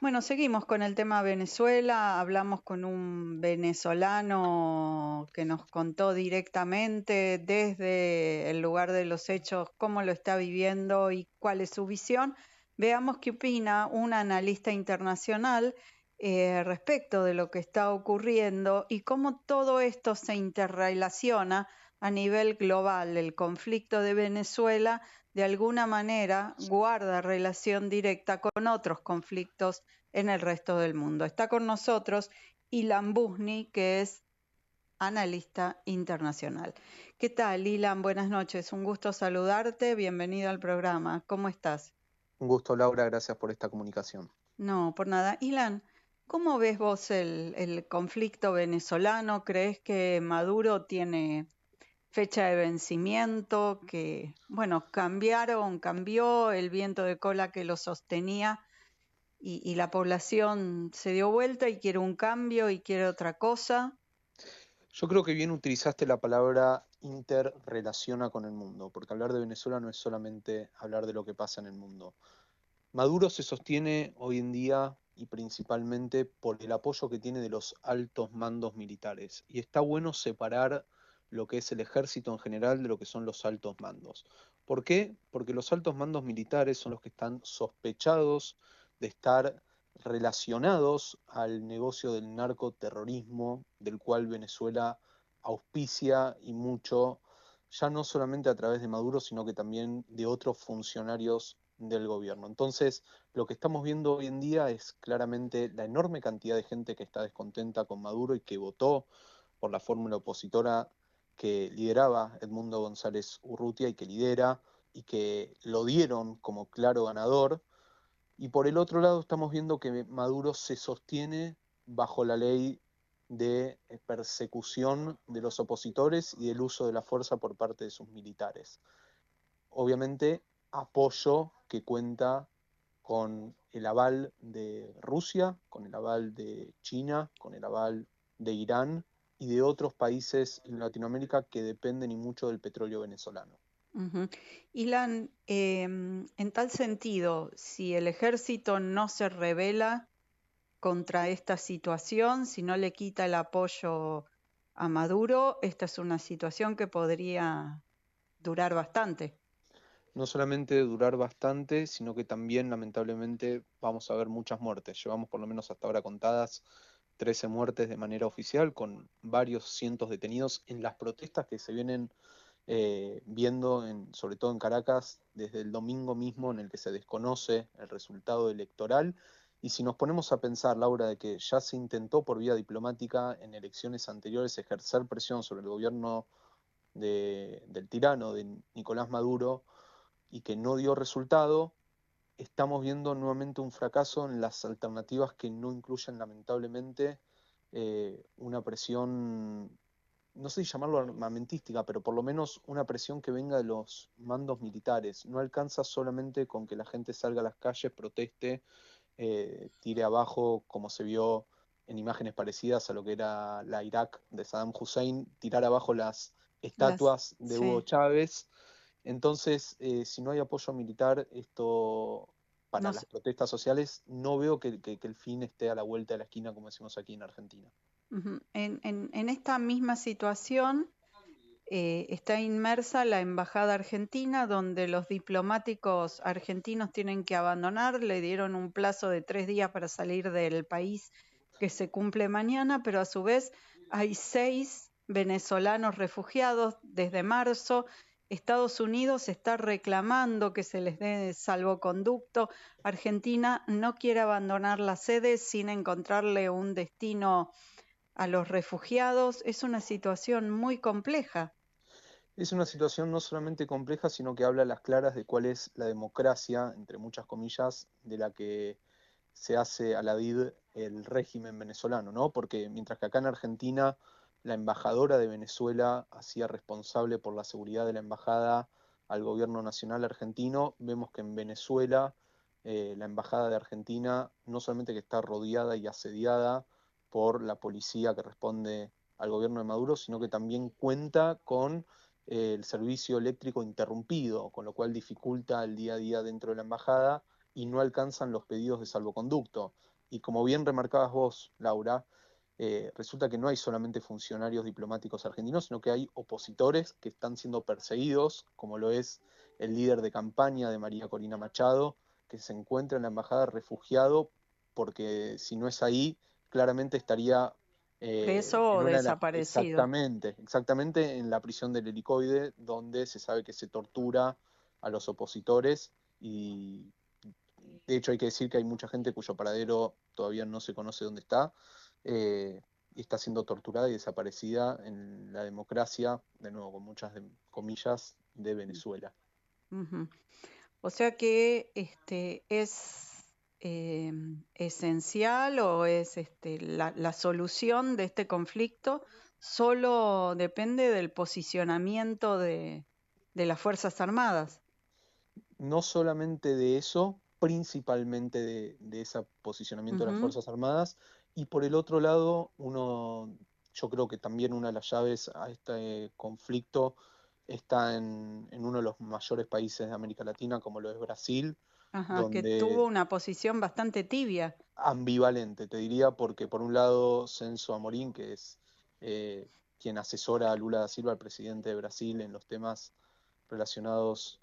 Bueno, seguimos con el tema Venezuela. Hablamos con un venezolano que nos contó directamente desde el lugar de los hechos cómo lo está viviendo y cuál es su visión. Veamos qué opina un analista internacional respecto de lo que está ocurriendo y cómo todo esto se interrelaciona a nivel global. El conflicto de Venezuela de alguna manera guarda relación directa con otros conflictos en el resto del mundo. Está con nosotros Ilan Busni, que es analista internacional. ¿Qué tal, Ilan? Buenas noches, un gusto saludarte, bienvenido al programa. ¿Cómo estás? Un gusto, Laura, gracias por esta comunicación. No, por nada. Ilan, ¿cómo ves vos el conflicto venezolano? ¿Crees que Maduro tiene fecha de vencimiento? Que, bueno, cambió el viento de cola que lo sostenía y la población se dio vuelta y quiere un cambio y quiere otra cosa. Yo creo que bien utilizaste la palabra interrelaciona con el mundo, porque hablar de Venezuela no es solamente hablar de lo que pasa en el mundo. Maduro se sostiene hoy en día y principalmente por el apoyo que tiene de los altos mandos militares. Y está bueno separar lo que es el ejército en general de lo que son los altos mandos. ¿Por qué? Porque los altos mandos militares son los que están sospechados de estar relacionados al negocio del narcoterrorismo, del cual Venezuela auspicia y mucho, ya no solamente a través de Maduro, sino que también de otros funcionarios del gobierno. Entonces, lo que estamos viendo hoy en día es claramente la enorme cantidad de gente que está descontenta con Maduro y que votó por la fórmula opositora que lideraba Edmundo González Urrutia y que lidera y que lo dieron como claro ganador. Y por el otro lado estamos viendo que Maduro se sostiene bajo la ley de persecución de los opositores y del uso de la fuerza por parte de sus militares. Obviamente, apoyo que cuenta con el aval de Rusia, con el aval de China, con el aval de Irán y de otros países en Latinoamérica que dependen y mucho del petróleo venezolano. Ujú. Ilan, en tal sentido, si el ejército no se rebela contra esta situación, si no le quita el apoyo a Maduro, esta es una situación que podría durar bastante. No solamente durar bastante, sino que también lamentablemente vamos a ver muchas muertes. Llevamos por lo menos hasta ahora contadas 13 muertes de manera oficial, con varios cientos detenidos en las protestas que se vienen viendo, sobre todo en Caracas, desde el domingo mismo en el que se desconoce el resultado electoral. Y si nos ponemos a pensar, Laura, de que ya se intentó por vía diplomática en elecciones anteriores ejercer presión sobre el gobierno del tirano, de Nicolás Maduro, y que no dio resultado, estamos viendo nuevamente un fracaso en las alternativas que no incluyen lamentablemente una presión, no sé si llamarlo armamentística, pero por lo menos una presión que venga de los mandos militares. No alcanza solamente con que la gente salga a las calles, proteste, tire abajo, como se vio en imágenes parecidas a lo que era la Irak de Saddam Hussein, tirar abajo las estatuas de Hugo Sí, Chávez. Entonces, si no hay apoyo militar, esto para no, las protestas sociales, no veo que el fin esté a la vuelta de la esquina, como decimos aquí en Argentina. ujú. En esta misma situación está inmersa la Embajada Argentina, donde los diplomáticos argentinos tienen que abandonar. Le dieron un plazo de 3 días para salir del país que se cumple mañana, pero a su vez hay 6 venezolanos refugiados desde marzo. Estados Unidos está reclamando que se les dé salvoconducto. Argentina no quiere abandonar la sede sin encontrarle un destino a los refugiados. Es una situación muy compleja. Es una situación no solamente compleja, sino que habla a las claras de cuál es la democracia, entre muchas comillas, de la que se hace a la vid el régimen venezolano, ¿no? Porque mientras que acá en Argentina la embajadora de Venezuela hacía responsable por la seguridad de la embajada al gobierno nacional argentino, vemos que en Venezuela la embajada de Argentina no solamente que está rodeada y asediada por la policía que responde al gobierno de Maduro, sino que también cuenta con el servicio eléctrico interrumpido, con lo cual dificulta el día a día dentro de la embajada y no alcanzan los pedidos de salvoconducto. Y como bien remarcabas vos, Laura, resulta que no hay solamente funcionarios diplomáticos argentinos, sino que hay opositores que están siendo perseguidos, como lo es el líder de campaña de María Corina Machado, que se encuentra en la embajada refugiado, porque si no es ahí, claramente estaría preso en o una desaparecido. exactamente en la prisión del Helicoide, donde se sabe que se tortura a los opositores y de hecho hay que decir que hay mucha gente cuyo paradero todavía no se conoce dónde está, y está siendo torturada y desaparecida en la democracia, de nuevo con muchas comillas, de Venezuela. Ujú. O sea que es esencial o es la solución de este conflicto solo depende del posicionamiento de las Fuerzas Armadas. No solamente de eso, principalmente de ese posicionamiento de las Ujú, Fuerzas Armadas, y por el otro lado, yo creo que también una de las llaves a este conflicto está en uno de los mayores países de América Latina, como lo es Brasil, ajá, que tuvo donde una posición bastante tibia. ambivalente, te diría, porque por un lado Celso Amorín, que es quien asesora a Lula da Silva, el presidente de Brasil, en los temas relacionados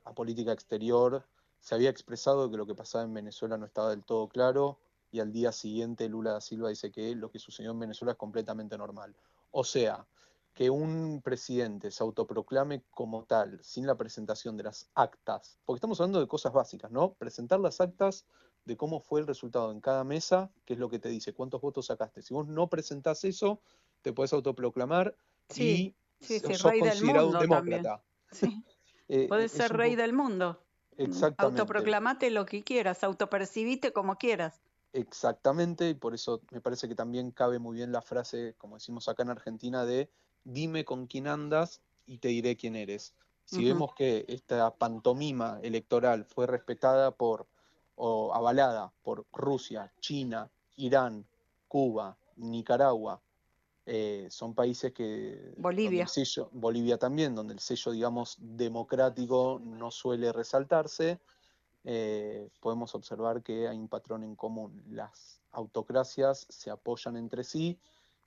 a política exterior, se había expresado que lo que pasaba en Venezuela no estaba del todo claro y al día siguiente Lula da Silva dice que lo que sucedió en Venezuela es completamente normal. O sea, que un presidente se autoproclame como tal, sin la presentación de las actas, porque estamos hablando de cosas básicas, ¿no? Presentar las actas de cómo fue el resultado en cada mesa, que es lo que te dice, cuántos votos sacaste. Si vos no presentás eso, te podés autoproclamar Sí, y sí, sí, sos rey del considerado un mundo también. demócrata. Sí, podés Es ser un rey poco del mundo. exactamente, Autoproclamate lo que quieras, autopercibite como quieras. exactamente, y por eso me parece que también cabe muy bien la frase, como decimos acá en Argentina, de dime con quién andas y te diré quién eres. Si Ujú. vemos que esta pantomima electoral fue respetada o avalada por Rusia, China, Irán, Cuba, Nicaragua, son países donde el Bolivia. sello, Bolivia también, donde el sello, digamos, democrático no suele resaltarse, podemos observar que hay un patrón en común. Las autocracias se apoyan entre sí,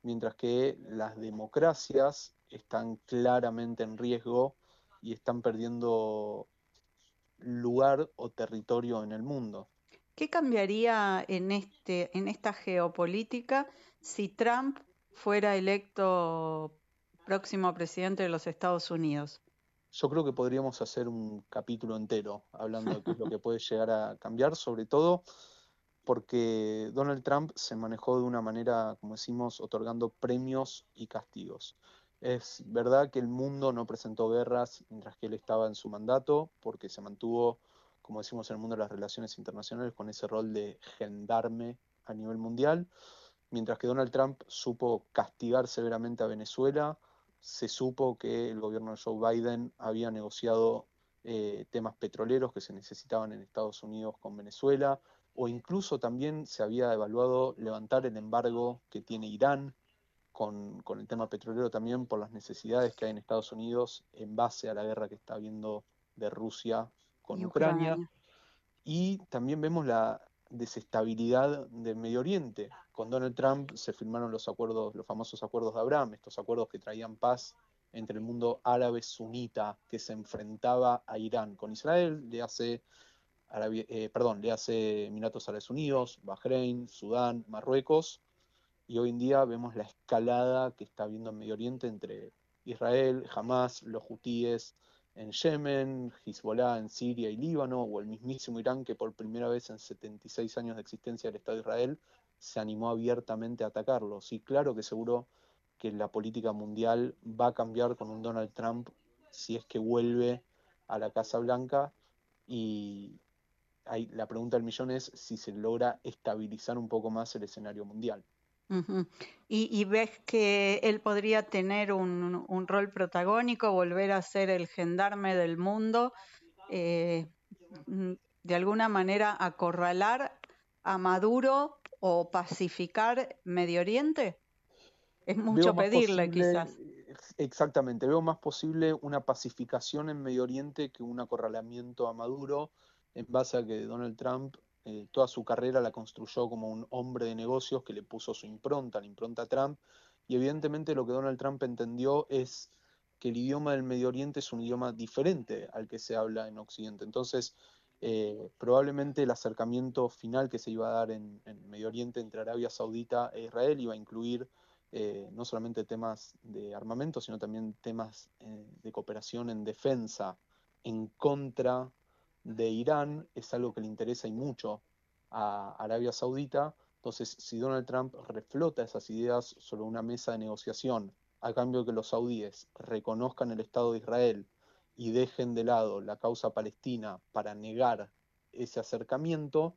mientras que las democracias están claramente en riesgo y están perdiendo lugar o territorio en el mundo. ¿Qué cambiaría en esta geopolítica si Trump fuera electo próximo presidente de los Estados Unidos? Yo creo que podríamos hacer un capítulo entero hablando de qué es lo que puede llegar a cambiar, sobre todo porque Donald Trump se manejó de una manera, como decimos, otorgando premios y castigos. Es verdad que el mundo no presentó guerras mientras que él estaba en su mandato, porque se mantuvo, como decimos en el mundo de las relaciones internacionales, con ese rol de gendarme a nivel mundial, mientras que Donald Trump supo castigar severamente a Venezuela, se supo que el gobierno de Joe Biden había negociado temas petroleros que se necesitaban en Estados Unidos con Venezuela, o incluso también se había evaluado levantar el embargo que tiene Irán con el tema petrolero también por las necesidades que hay en Estados Unidos en base a la guerra que está habiendo de Rusia con Y Ucrania. Ucrania. Y también vemos la desestabilidad del Medio Oriente. Con Donald Trump se firmaron los acuerdos, los famosos acuerdos de Abraham, estos acuerdos que traían paz entre el mundo árabe sunita que se enfrentaba a Irán. Con Israel le hace Emiratos Árabes Unidos, Bahrein, Sudán, Marruecos, y hoy en día vemos la escalada que está habiendo en Medio Oriente entre Israel, Hamas, los hutíes en Yemen, Hezbollah en Siria y Líbano, o el mismísimo Irán que por primera vez en 76 años de existencia del Estado de Israel se animó abiertamente a atacarlo. Sí, claro que seguro que la política mundial va a cambiar con un Donald Trump si es que vuelve a la Casa Blanca y la pregunta del millón es si se logra estabilizar un poco más el escenario mundial. Ujú. Y ves que él podría tener un rol protagónico, volver a ser el gendarme del mundo, eh, de alguna manera acorralar a Maduro o pacificar Medio Oriente. Es Veo mucho más pedirle, posible, quizás. exactamente, veo más posible una pacificación en Medio Oriente que un acorralamiento a Maduro. en base a que Donald Trump toda su carrera la construyó como un hombre de negocios que le puso su impronta, la impronta Trump, y evidentemente lo que Donald Trump entendió es que el idioma del Medio Oriente es un idioma diferente al que se habla en Occidente. Entonces, probablemente el acercamiento final que se iba a dar en Medio Oriente entre Arabia Saudita e Israel iba a incluir no solamente temas de armamento, sino también temas de cooperación en defensa en contra de Irán. Es algo que le interesa y mucho a Arabia Saudita. Entonces, si Donald Trump reflota esas ideas sobre una mesa de negociación, a cambio de que los saudíes reconozcan el Estado de Israel y dejen de lado la causa palestina para negar ese acercamiento,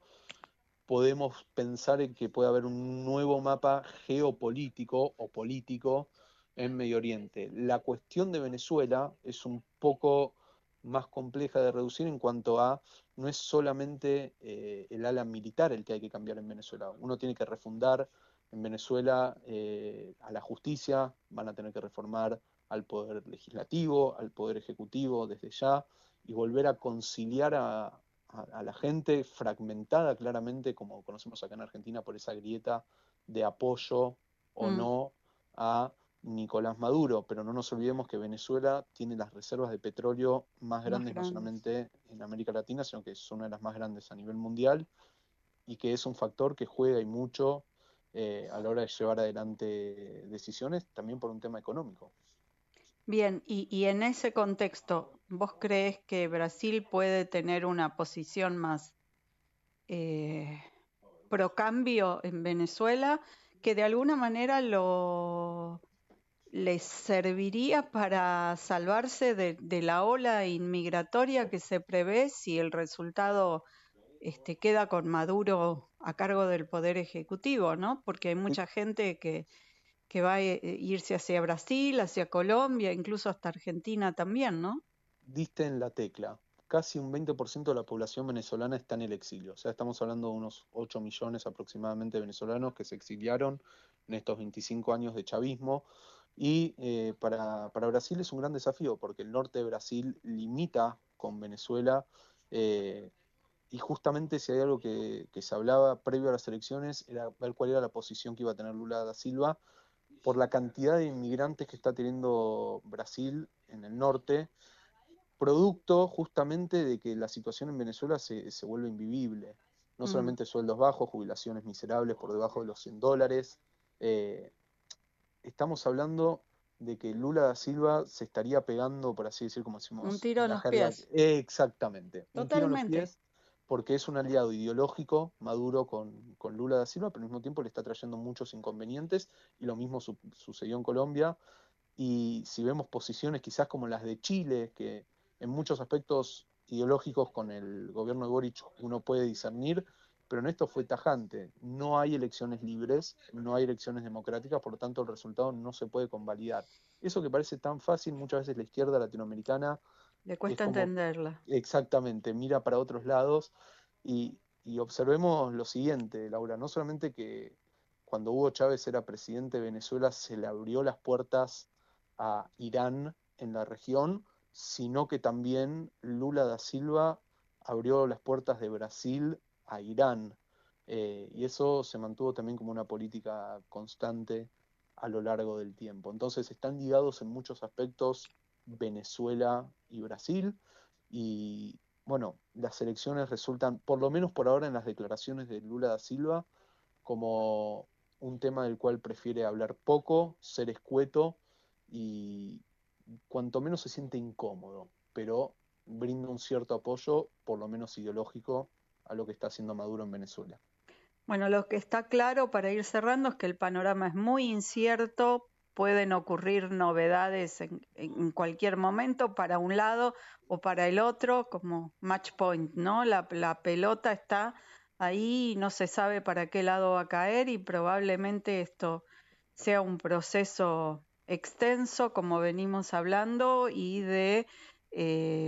podemos pensar en que puede haber un nuevo mapa geopolítico o político en Medio Oriente. La cuestión de Venezuela es un poco más compleja de reducir en cuanto a no es solamente el ala militar el que hay que cambiar en Venezuela. Uno tiene que refundar en Venezuela a la justicia, van a tener que reformar al poder legislativo, al poder ejecutivo desde ya, y volver a conciliar a la gente fragmentada claramente, como conocemos acá en Argentina, por esa grieta de apoyo o no a Nicolás Maduro. Pero no nos olvidemos que Venezuela tiene las reservas de petróleo más grandes, no solamente en América Latina, sino que es una de las más grandes a nivel mundial, y que es un factor que juega y mucho a la hora de llevar adelante decisiones, también por un tema económico. Bien, y en ese contexto, ¿vos crees que Brasil puede tener una posición más pro cambio en Venezuela, que de alguna manera les serviría para salvarse de la ola inmigratoria que se prevé si el resultado queda con Maduro a cargo del Poder Ejecutivo, ¿no? Porque hay mucha gente que va a irse hacia Brasil, hacia Colombia, incluso hasta Argentina también, ¿no? Diste en la tecla. Casi un 20% de la población venezolana está en el exilio. O sea, estamos hablando de unos 8 millones aproximadamente de venezolanos que se exiliaron en estos 25 años de chavismo. Y para Brasil es un gran desafío porque el norte de Brasil limita con Venezuela. eh, y justamente si hay algo que se hablaba previo a las elecciones era ver cuál era la posición que iba a tener Lula da Silva por la cantidad de inmigrantes que está teniendo Brasil en el norte, producto justamente de que la situación en Venezuela se vuelve invivible. No solamente sueldos bajos, jubilaciones miserables por debajo de los $100. Eh, Estamos hablando de que Lula da Silva se estaría pegando, por así decir, como Un decimos tiro en en la los jerga, pies. exactamente, un tiro en los Totalmente. pies, porque es un aliado ideológico, Maduro con Lula da Silva, pero al mismo tiempo le está trayendo muchos inconvenientes, y lo mismo sucedió en Colombia. Y si vemos posiciones quizás como las de Chile, que en muchos aspectos ideológicos con el gobierno de Boric uno puede discernir, pero en esto fue tajante. No hay elecciones libres, no hay elecciones democráticas, por lo tanto el resultado no se puede convalidar. Eso que parece tan fácil, muchas veces la izquierda latinoamericana Le es cuesta como entenderla. exactamente, mira para otros lados y observemos lo siguiente, Laura, no solamente que cuando Hugo Chávez era presidente de Venezuela se le abrió las puertas a Irán en la región, sino que también Lula da Silva abrió las puertas de Brasil a Irán. Y eso se mantuvo también como una política constante a lo largo del tiempo. Entonces están ligados en muchos aspectos Venezuela y Brasil. Y bueno, las elecciones resultan, por lo menos por ahora en las declaraciones de Lula da Silva, como un tema del cual prefiere hablar poco, ser escueto y cuanto menos se siente incómodo, pero brinda un cierto apoyo, por lo menos ideológico, a lo que está haciendo Maduro en Venezuela. Bueno, lo que está claro para ir cerrando es que el panorama es muy incierto, pueden ocurrir novedades en cualquier momento para un lado o para el otro, como match point, ¿no? La pelota está ahí y no se sabe para qué lado va a caer y probablemente esto sea un proceso extenso, como venimos hablando, y de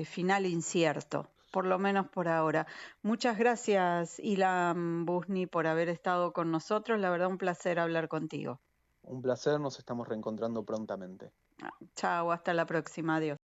final incierto, por lo menos por ahora. Muchas gracias, Ilan Busni, por haber estado con nosotros. La verdad, un placer hablar contigo. Un placer, nos estamos reencontrando prontamente. Chao, hasta la próxima. Adiós.